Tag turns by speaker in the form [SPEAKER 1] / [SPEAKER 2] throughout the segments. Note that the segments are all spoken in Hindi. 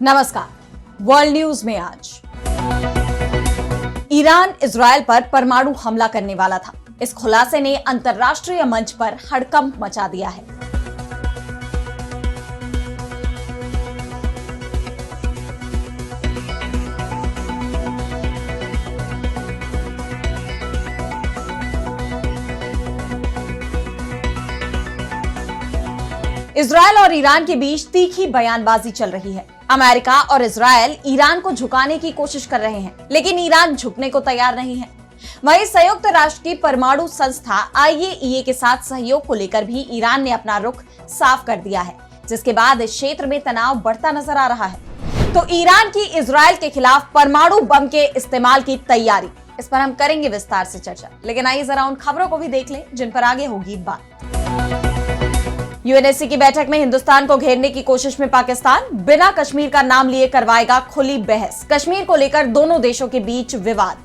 [SPEAKER 1] नमस्कार। वर्ल्ड न्यूज में आज ईरान इजरायल पर परमाणु हमला करने वाला था। इस खुलासे ने अंतर्राष्ट्रीय मंच पर हड़कंप मचा दिया है। इजरायल और ईरान के बीच तीखी बयानबाजी चल रही है। अमेरिका और इजरायल ईरान को झुकाने की कोशिश कर रहे हैं, लेकिन ईरान झुकने को तैयार नहीं है। वहीं संयुक्त राष्ट्र की परमाणु संस्था IAEA के साथ सहयोग को लेकर भी ईरान ने अपना रुख साफ कर दिया है, जिसके बाद इस क्षेत्र में तनाव बढ़ता नजर आ रहा है। तो ईरान की इजरायल के खिलाफ परमाणु बम के इस्तेमाल की तैयारी, इस पर हम करेंगे विस्तार से चर्चा। लेकिन आइए जरा उन खबरों को भी देख लें जिन पर आगे होगी बात। UNSC की बैठक में हिंदुस्तान को घेरने की कोशिश में पाकिस्तान बिना कश्मीर का नाम लिए करवाएगा खुली बहस। कश्मीर को लेकर दोनों देशों के बीच विवाद।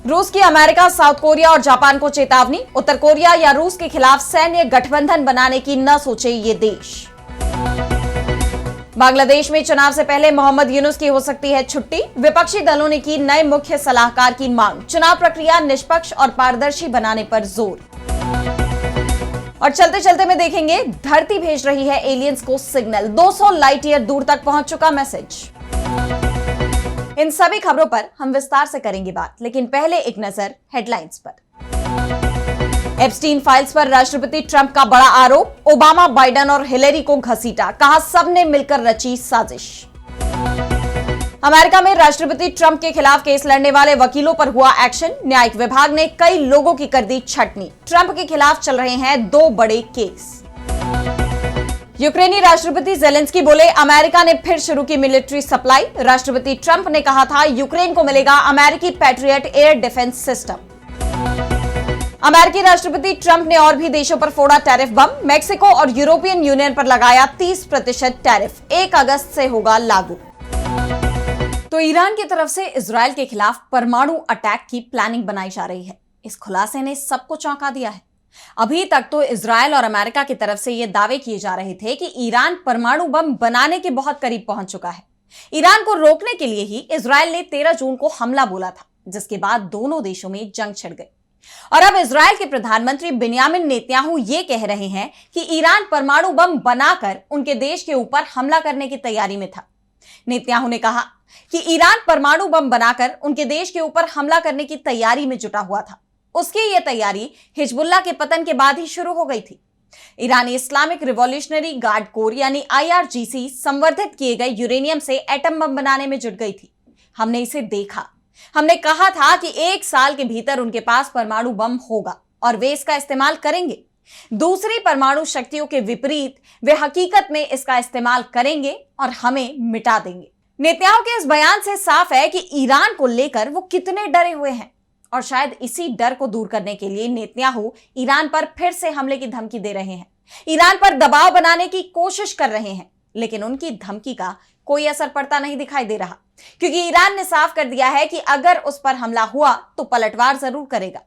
[SPEAKER 1] रूस की अमेरिका, साउथ कोरिया और जापान को चेतावनी, उत्तर कोरिया या रूस के खिलाफ सैन्य गठबंधन बनाने की न सोचे ये देश। बांग्लादेश में चुनाव से पहले मोहम्मद यूनुस की हो सकती है छुट्टी, विपक्षी दलों ने की नए मुख्य सलाहकार की मांग। चुनाव प्रक्रिया निष्पक्ष और पारदर्शी बनाने पर जोर। और चलते चलते में देखेंगे, धरती भेज रही है एलियंस को सिग्नल, 200 लाइट ईयर दूर तक पहुंच चुका मैसेज। इन सभी खबरों पर हम विस्तार से करेंगे बात, लेकिन पहले एक नजर हेडलाइंस पर। एप्स्टीन फाइल्स पर राष्ट्रपति ट्रंप का बड़ा आरोप, ओबामा, बाइडेन और हिलेरी को घसीटा, कहा सबने मिलकर रची साजिश। अमेरिका में राष्ट्रपति ट्रंप के खिलाफ केस लड़ने वाले वकीलों पर हुआ एक्शन, न्यायिक विभाग ने कई लोगों की कर दी छटनी। ट्रंप के खिलाफ चल रहे हैं 2 बड़े केस। यूक्रेनी राष्ट्रपति जेलेंस्की बोले अमेरिका ने फिर शुरू की मिलिट्री सप्लाई। राष्ट्रपति ट्रंप ने कहा था यूक्रेन को मिलेगा अमेरिकी पैट्रियट एयर डिफेंस सिस्टम। अमेरिकी राष्ट्रपति ट्रंप ने और भी देशों पर फोड़ा टैरिफ बम। मेक्सिको और यूरोपियन यूनियन पर लगाया 30% टैरिफ, 1 अगस्त से होगा लागू। तो ईरान की तरफ से इजरायल के खिलाफ परमाणु अटैक की प्लानिंग बनाई जा रही है। इस खुलासे ने सबको चौंका दिया है। अभी तक तो इजरायल और अमेरिका की तरफ से ये दावे किए जा रहे थे कि ईरान परमाणु बम बनाने के बहुत करीब पहुंच चुका है। ईरान को रोकने के लिए ही इजरायल ने 13 जून को हमला बोला था, जिसके बाद दोनों देशों में जंग छिड़ गई। और अब इजरायल के प्रधानमंत्री बिन्यामिन नेतन्याहू ये कह रहे हैं कि ईरान परमाणु बम बनाकर उनके देश के ऊपर हमला करने की तैयारी में था। नेतन्याहू ने कहा कि ईरान परमाणु बम बनाकर उनके देश के ऊपर हमला करने की तैयारी में जुटा हुआ था। उसकी यह तैयारी हिजबुल्लाह के पतन के बाद ही शुरू हो गई थी। ईरानी इस्लामिक रिवॉल्यूशनरी गार्ड कोर यानी IRGC संवर्धित किए गए यूरेनियम से एटम बम बनाने में जुट गई थी। हमने इसे देखा। हमने कहा था कि 1 साल के भीतर उनके पास परमाणु बम होगा और वे इसका इस्तेमाल करेंगे। दूसरी परमाणु शक्तियों के विपरीत वे हकीकत में इसका इस्तेमाल करेंगे और हमें मिटा देंगे। नेतन्याहू के इस बयान से साफ है कि ईरान को लेकर वो कितने डरे हुए हैं और शायद इसी डर को दूर करने के लिए नेतन्याहू ईरान पर फिर से हमले की धमकी दे रहे हैं, ईरान पर दबाव बनाने की कोशिश कर रहे हैं। लेकिन उनकी धमकी का कोई असर पड़ता नहीं दिखाई दे रहा, क्योंकि ईरान ने साफ कर दिया है कि अगर उस पर हमला हुआ तो पलटवार जरूर करेगा।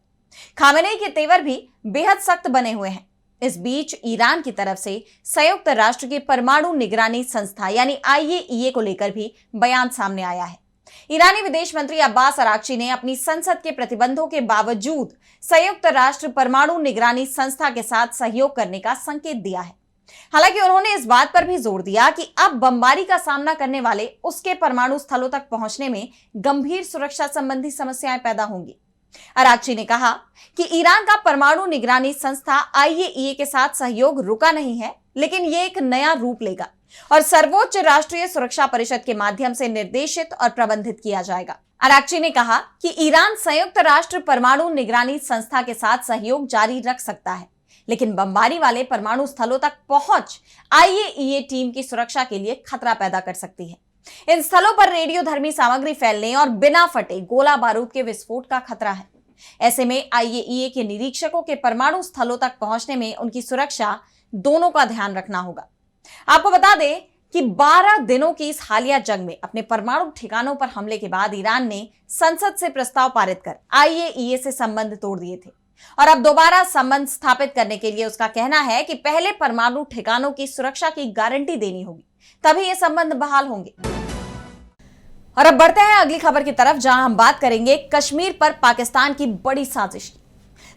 [SPEAKER 1] खामेनेई के तेवर भी बेहद सख्त बने हुए हैं। इस बीच ईरान की तरफ से संयुक्त राष्ट्र की परमाणु निगरानी संस्था यानी IAEA को लेकर भी बयान सामने आया है। ईरानी विदेश मंत्री अब्बास अराक्ची ने अपनी संसद के प्रतिबंधों के बावजूद संयुक्त राष्ट्र परमाणु निगरानी संस्था के साथ सहयोग करने का संकेत दिया है। हालांकि उन्होंने इस बात पर भी जोर दिया कि अब बमबारी का सामना करने वाले उसके परमाणु स्थलों तक पहुंचने में गंभीर सुरक्षा संबंधी समस्याएं पैदा होंगी। अराक्ची ने कहा कि ईरान का परमाणु निगरानी संस्था IAEA के साथ सहयोग रुका नहीं है, लेकिन ये एक नया रूप लेगा और सर्वोच्च राष्ट्रीय सुरक्षा परिषद के माध्यम से निर्देशित और प्रबंधित किया जाएगा। अराक्ची ने कहा कि ईरान संयुक्त राष्ट्र परमाणु निगरानी संस्था के साथ सहयोग जारी रख सकता है, लेकिन बमबारी वाले परमाणु स्थलों तक पहुंच IAEA टीम की सुरक्षा के लिए खतरा पैदा कर सकती है। इन स्थलों पर रेडियोधर्मी सामग्री फैलने और बिना फटे गोला बारूद के विस्फोट का खतरा है। ऐसे में IAEA के निरीक्षकों के परमाणु स्थलों तक पहुंचने में उनकी सुरक्षा दोनों का ध्यान रखना होगा। आपको बता दें कि 12 दिनों की इस हालिया जंग में अपने परमाणु ठिकानों पर हमले के बाद ईरान ने संसद से प्रस्ताव पारित कर IAEA से संबंध तोड़ दिए थे। और अब दोबारा संबंध स्थापित करने के लिए उसका कहना है कि पहले परमाणु ठिकानों की सुरक्षा की गारंटी देनी होगी, तभी ये संबंध बहाल होंगे। और अब बढ़ते हैं अगली खबर की तरफ, जहां हम बात करेंगे कश्मीर पर पाकिस्तान की बड़ी साजिश की।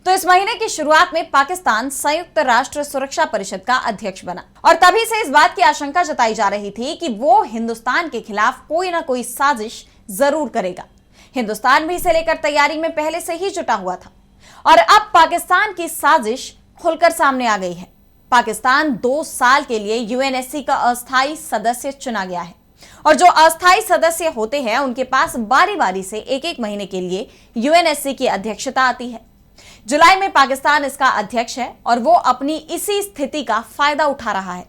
[SPEAKER 1] तो इस महीने की शुरुआत में पाकिस्तान संयुक्त राष्ट्र सुरक्षा परिषद का अध्यक्ष बना और तभी से इस बात की आशंका जताई जा रही थी कि वो हिंदुस्तान के खिलाफ कोई ना कोई साजिश जरूर करेगा। हिंदुस्तान भी इसे लेकर तैयारी में पहले से ही जुटा हुआ था और अब पाकिस्तान की साजिश खुलकर सामने आ गई है। पाकिस्तान 2 साल के लिए यूएनएससी का अस्थायी सदस्य चुना गया है और जो अस्थायी सदस्य होते हैं उनके पास बारी बारी से एक महीने के लिए यूएनएससी की अध्यक्षता आती है। जुलाई में पाकिस्तान इसका अध्यक्ष है और वो अपनी इसी स्थिति का फायदा उठा रहा है।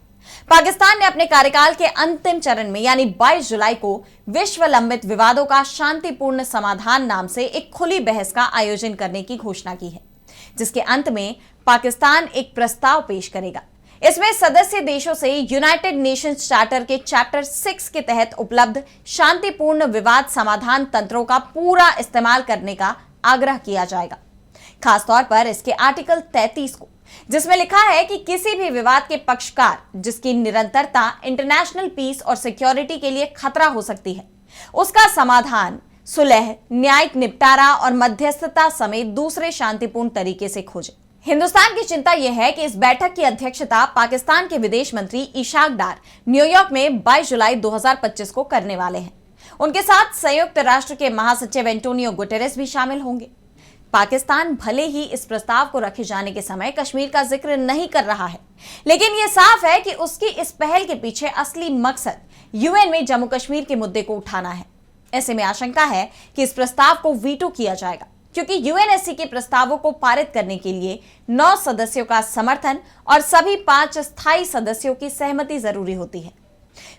[SPEAKER 1] पाकिस्तान ने अपने कार्यकाल के अंतिम चरण में यानी 22 जुलाई को विश्व लंबित विवादों का शांतिपूर्ण समाधान नाम से एक खुली बहस का आयोजन करने की घोषणा की है, जिसके अंत में पाकिस्तान एक प्रस्ताव पेश करेगा। इसमें सदस्य देशों से यूनाइटेड नेशंस चार्टर के चैप्टर 6 के तहत उपलब्ध शांतिपूर्ण विवाद समाधान तंत्रों का पूरा इस्तेमाल करने का आग्रह किया जाएगा, खासतौर पर इसके आर्टिकल 33 को, जिसमें लिखा है कि किसी भी विवाद के पक्षकार जिसकी निरंतरता इंटरनेशनल पीस और सिक्योरिटी के लिए खतरा हो सकती है, उसका समाधान सुलह, न्यायिक निपटारा और मध्यस्थता समेत दूसरे शांतिपूर्ण तरीके से खोजे। हिंदुस्तान की चिंता यह है कि इस बैठक की अध्यक्षता पाकिस्तान के विदेश मंत्री इशाक डार न्यूयॉर्क में 22 जुलाई 2025 को करने वाले हैं। उनके साथ संयुक्त राष्ट्र के महासचिव एंटोनियो गुटेरेस भी शामिल होंगे। पाकिस्तान भले ही इस प्रस्ताव को रखे जाने के समय कश्मीर का जिक्र नहीं कर रहा है, लेकिन यह साफ है कि उसकी इस पहल के पीछे असली मकसद यूएन में जम्मू कश्मीर के मुद्दे को उठाना है। ऐसे में आशंका है कि इस प्रस्ताव को वीटो किया जाएगा, क्योंकि यूएनएससी के प्रस्तावों को पारित करने के लिए 9 सदस्यों का समर्थन और सभी 5 स्थायी सदस्यों की सहमति जरूरी होती है।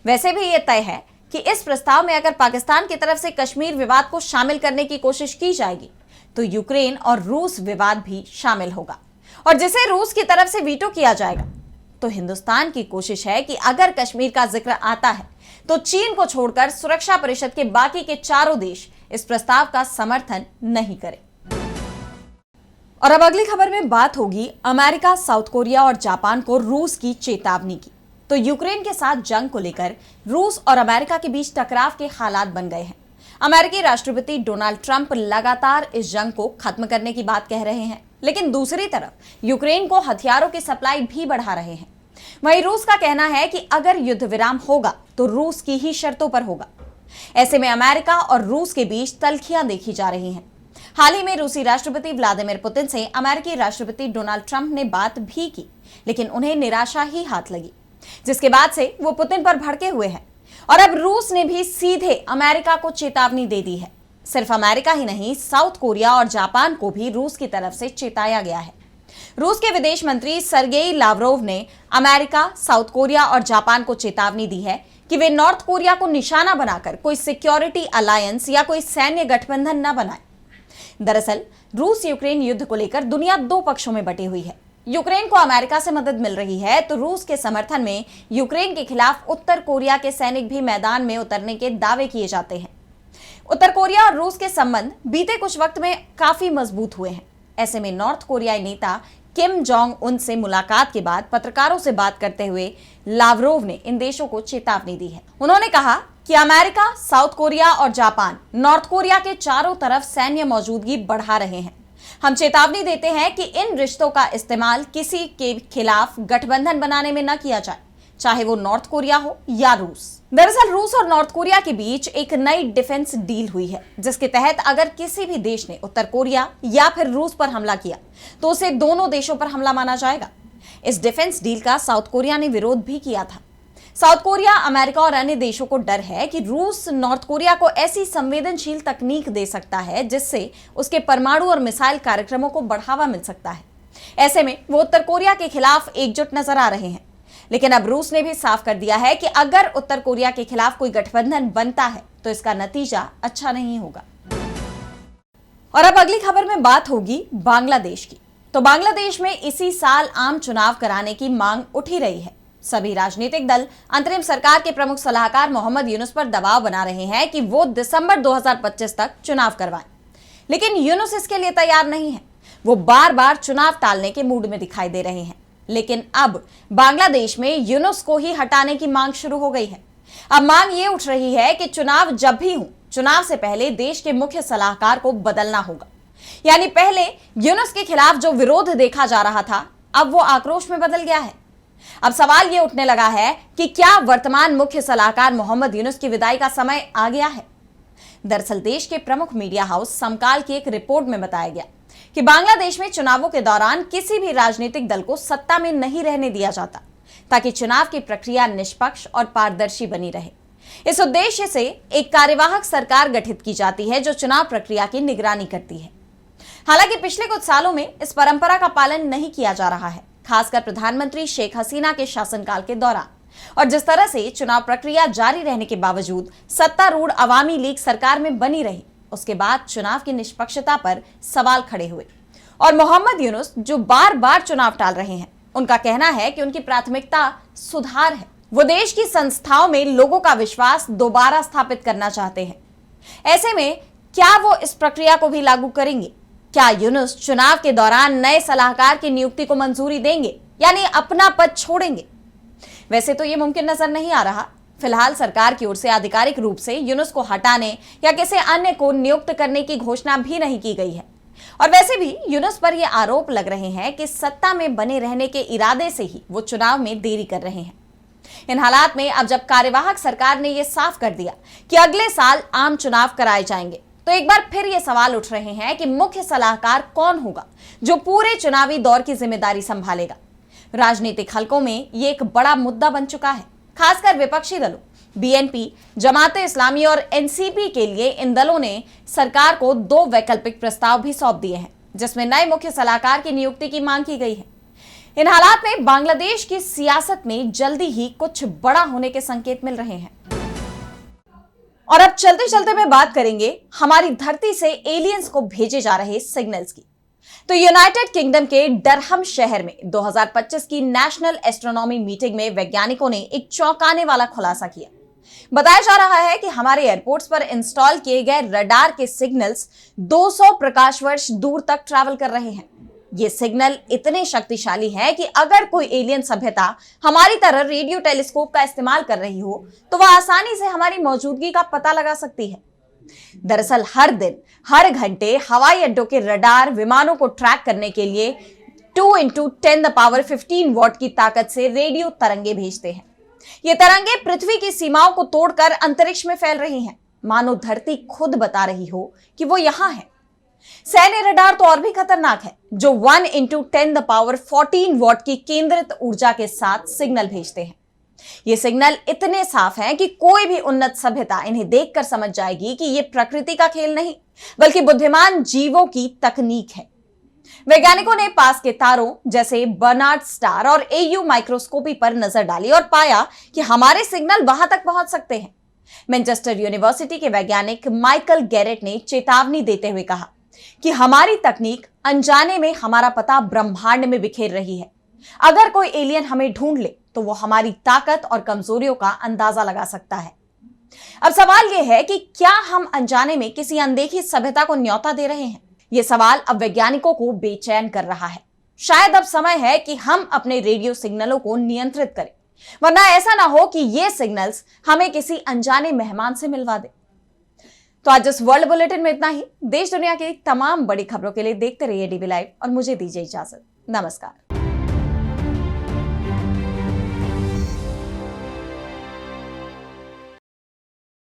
[SPEAKER 1] वैसे भी यह तय है कि इस प्रस्ताव में अगर पाकिस्तान की तरफ से कश्मीर विवाद को शामिल करने की कोशिश की जाएगी तो यूक्रेन और रूस विवाद भी शामिल होगा, और जिसे रूस की तरफ से वीटो किया जाएगा। तो हिंदुस्तान की कोशिश है कि अगर कश्मीर का जिक्र आता है तो चीन को छोड़कर सुरक्षा परिषद के बाकी के 4 देश इस प्रस्ताव का समर्थन नहीं करें। और अब अगली खबर में बात होगी अमेरिका, साउथ कोरिया और जापान को रूस की चेतावनी की। तो यूक्रेन के साथ जंग को लेकर रूस और अमेरिका के बीच टकराव के हालात बन गए हैं। अमेरिकी राष्ट्रपति डोनाल्ड ट्रंप लगातार इस जंग को खत्म करने की बात कह रहे हैं, लेकिन दूसरी तरफ यूक्रेन को हथियारों की सप्लाई भी बढ़ा रहे हैं। वहीं रूस का कहना है कि अगर युद्ध विराम होगा तो रूस की ही शर्तों पर होगा। ऐसे में अमेरिका और रूस के बीच तल्खियां देखी जा रही हैं। हाल ही में रूसी राष्ट्रपति व्लादिमीर पुतिन से अमेरिकी राष्ट्रपति डोनाल्ड ट्रंप ने बात भी की, लेकिन उन्हें निराशा ही हाथ लगी, जिसके बाद से वो पुतिन पर भड़के हुए हैं। और अब रूस ने भी सीधे अमेरिका को चेतावनी दे दी है। सिर्फ अमेरिका ही नहीं, साउथ कोरिया और जापान को भी रूस की तरफ से चेताया गया है। रूस के विदेश मंत्री सर्गेई लावरोव ने अमेरिका, साउथ कोरिया और जापान को चेतावनी दी है कि वे नॉर्थ कोरिया को निशाना बनाकर कोई सिक्योरिटी अलायंस या कोई सैन्य गठबंधन न बनाए। दरअसल रूस यूक्रेन युद्ध को लेकर दुनिया 2 पक्षों में बटी हुई है। यूक्रेन को अमेरिका से मदद मिल रही है, तो रूस के समर्थन में यूक्रेन के खिलाफ उत्तर कोरिया के सैनिक भी मैदान में उतरने के दावे किए जाते हैं। उत्तर कोरिया और रूस के संबंध बीते कुछ वक्त में काफी मजबूत हुए हैं। ऐसे में नॉर्थ कोरियाई नेता किम जोंग उन से मुलाकात के बाद पत्रकारों से बात करते हुए लावरोव ने इन देशों को चेतावनी दी है। उन्होंने कहा कि अमेरिका, साउथ कोरिया और जापान नॉर्थ कोरिया के चारों तरफ सैन्य मौजूदगी बढ़ा रहे हैं। हम चेतावनी देते हैं कि इन रिश्तों का इस्तेमाल किसी के खिलाफ गठबंधन बनाने में न किया जाए, चाहे वो नॉर्थ कोरिया हो या रूस। दरअसल रूस और नॉर्थ कोरिया के बीच एक नई डिफेंस डील हुई है, जिसके तहत अगर किसी भी देश ने उत्तर कोरिया या फिर रूस पर हमला किया तो उसे दोनों देशों पर हमला माना जाएगा। इस डिफेंस डील का साउथ कोरिया ने विरोध भी किया था। साउथ कोरिया, अमेरिका और अन्य देशों को डर है कि रूस नॉर्थ कोरिया को ऐसी संवेदनशील तकनीक दे सकता है जिससे उसके परमाणु और मिसाइल कार्यक्रमों को बढ़ावा मिल सकता है। ऐसे में वो उत्तर कोरिया के खिलाफ एकजुट नजर आ रहे हैं। लेकिन अब रूस ने भी साफ कर दिया है कि अगर उत्तर कोरिया के खिलाफ कोई गठबंधन बनता है तो इसका नतीजा अच्छा नहीं होगा। और अब अगली खबर में बात होगी बांग्लादेश की। तो बांग्लादेश में इसी साल आम चुनाव कराने की मांग उठ ही रही है। सभी राजनीतिक दल अंतरिम सरकार के प्रमुख सलाहकार मोहम्मद यूनुस पर दबाव बना रहे हैं कि वो दिसंबर 2025 तक चुनाव करवाएं, लेकिन यूनुस इसके लिए तैयार नहीं है। वो बार बार चुनाव टालने के मूड में दिखाई दे रहे हैं। लेकिन अब बांग्लादेश में यूनुस को ही हटाने की मांग शुरू हो गई है। अब मांग ये उठ रही है कि चुनाव जब भी हो, चुनाव से पहले देश के मुख्य सलाहकार को बदलना होगा। यानी पहले यूनुस के खिलाफ जो विरोध देखा जा रहा था, अब वो आक्रोश में बदल गया है। अब सवाल ये उठने लगा है कि क्या वर्तमान मुख्य सलाहकार मोहम्मद यूनुस की विदाई का समय आ गया है। दरअसल देश के प्रमुख मीडिया हाउस समकाल की एक रिपोर्ट में बताया गया कि बांग्लादेश में चुनावों के दौरान किसी भी राजनीतिक दल को सत्ता में नहीं रहने दिया जाता, ताकि चुनाव की प्रक्रिया निष्पक्ष और पारदर्शी बनी रहे। इस उद्देश्य से एक कार्यवाहक सरकार गठित की जाती है जो चुनाव प्रक्रिया की निगरानी करती है। हालांकि पिछले कुछ सालों में इस परंपरा का पालन नहीं किया जा रहा है, खासकर प्रधानमंत्री शेख हसीना के शासनकाल के दौरान। और जिस तरह से चुनाव प्रक्रिया जारी रहने के बावजूद सत्तारूढ़ अवामी लीग सरकार में बनी रही, उसके बाद चुनाव की निष्पक्षता पर सवाल खड़े हुए। और मोहम्मद यूनुस जो बार बार चुनाव टाल रहे हैं, उनका कहना है कि उनकी प्राथमिकता सुधार है। वो देश की संस्थाओं में लोगों का विश्वास दोबारा स्थापित करना चाहते हैं। ऐसे में क्या वो इस प्रक्रिया को भी लागू करेंगे? क्या यूनुस चुनाव के दौरान नए सलाहकार की नियुक्ति को मंजूरी देंगे, यानी अपना पद छोड़ेंगे? वैसे तो ये मुमकिन नजर नहीं आ रहा। फिलहाल सरकार की ओर से आधिकारिक रूप से यूनुस को हटाने या किसी अन्य को नियुक्त करने की घोषणा भी नहीं की गई है। और वैसे भी यूनुस पर यह आरोप लग रहे हैं कि सत्ता में बने रहने के इरादे से ही वो चुनाव में देरी कर रहे हैं। इन हालात में अब जब कार्यवाहक सरकार ने यह साफ कर दिया कि अगले साल आम चुनाव कराए जाएंगे, तो एक बार फिर ये सवाल उठ रहे हैं कि मुख्य सलाहकार कौन होगा जो पूरे चुनावी दौर की जिम्मेदारी संभालेगा। राजनीतिक हलकों में ये एक बड़ा मुद्दा बन चुका है, खासकर विपक्षी दलों बीएनपी, जमाते इस्लामी और एनसीपी के लिए इन दलों ने सरकार को 2 वैकल्पिक प्रस्ताव भी सौंप दिए हैं, जिसमें नए मुख्य सलाहकार की नियुक्ति की मांग की गई है। इन हालात में बांग्लादेश की सियासत में जल्दी ही कुछ बड़ा होने के संकेत मिल रहे हैं। और अब चलते चलते में बात करेंगे हमारी धरती से एलियंस को भेजे जा रहे सिग्नल्स की। तो यूनाइटेड किंगडम के डरहम शहर में 2025 की नेशनल एस्ट्रोनॉमी मीटिंग में वैज्ञानिकों ने एक चौंकाने वाला खुलासा किया। बताया जा रहा है कि हमारे एयरपोर्ट्स पर इंस्टॉल किए गए रडार के सिग्नल्स 200 प्रकाश वर्ष दूर तक ट्रैवल कर रहे हैं। ये सिग्नल इतने शक्तिशाली हैं कि अगर कोई एलियन सभ्यता हमारी तरह रेडियो टेलीस्कोप का इस्तेमाल कर रही हो, तो वह आसानी से हमारी मौजूदगी का पता लगा सकती है। दरअसल हर दिन हर घंटे हवाई अड्डों के रडार विमानों को ट्रैक करने के लिए 2 × 10⁻15 वॉट की ताकत से रेडियो तरंगे भेजते हैं। ये तरंगे पृथ्वी की सीमाओं को तोड़कर अंतरिक्ष में फैल रही हैं, मानो धरती खुद बता रही हो कि वो यहां है। सैन्य रडार तो और भी खतरनाक है, जो 1 × 10⁻14 वॉट की केंद्रित ऊर्जा के साथ सिग्नल भेजते हैं। ये सिग्नल इतने साफ हैं कि कोई भी उन्नत सभ्यता इन्हें देखकर समझ जाएगी कि ये प्रकृति का खेल नहीं, बल्कि बुद्धिमान जीवों की तकनीक है। वैज्ञानिकों ने पास के तारों जैसे बर्नार्ड स्टार और AU माइक्रोस्कोपी पर नजर डाली और पाया कि हमारे सिग्नल वहां तक पहुंच सकते हैं। मैनचेस्टर यूनिवर्सिटी के वैज्ञानिक माइकल गैरेट ने चेतावनी देते हुए कहा कि हमारी तकनीक अनजाने में हमारा पता ब्रह्मांड में बिखेर रही है। अगर कोई एलियन हमें ढूंढ ले तो वो हमारी ताकत और कमजोरियों का अंदाजा लगा सकता है। अब सवाल यह है कि क्या हम अनजाने में किसी अनदेखी सभ्यता को न्योता दे रहे हैं? यह सवाल अब वैज्ञानिकों को बेचैन कर रहा है। शायद अब समय है कि हम अपने रेडियो सिग्नलों को नियंत्रित करें, वरना ऐसा ना हो कि ये सिग्नल्स हमें किसी अनजाने मेहमान से मिलवा दे। तो आज इस वर्ल्ड बुलेटिन में इतना ही। देश दुनिया की तमाम बड़ी खबरों के लिए देखते रहिए DB लाइव और मुझे दीजिए इजाजत। नमस्कार।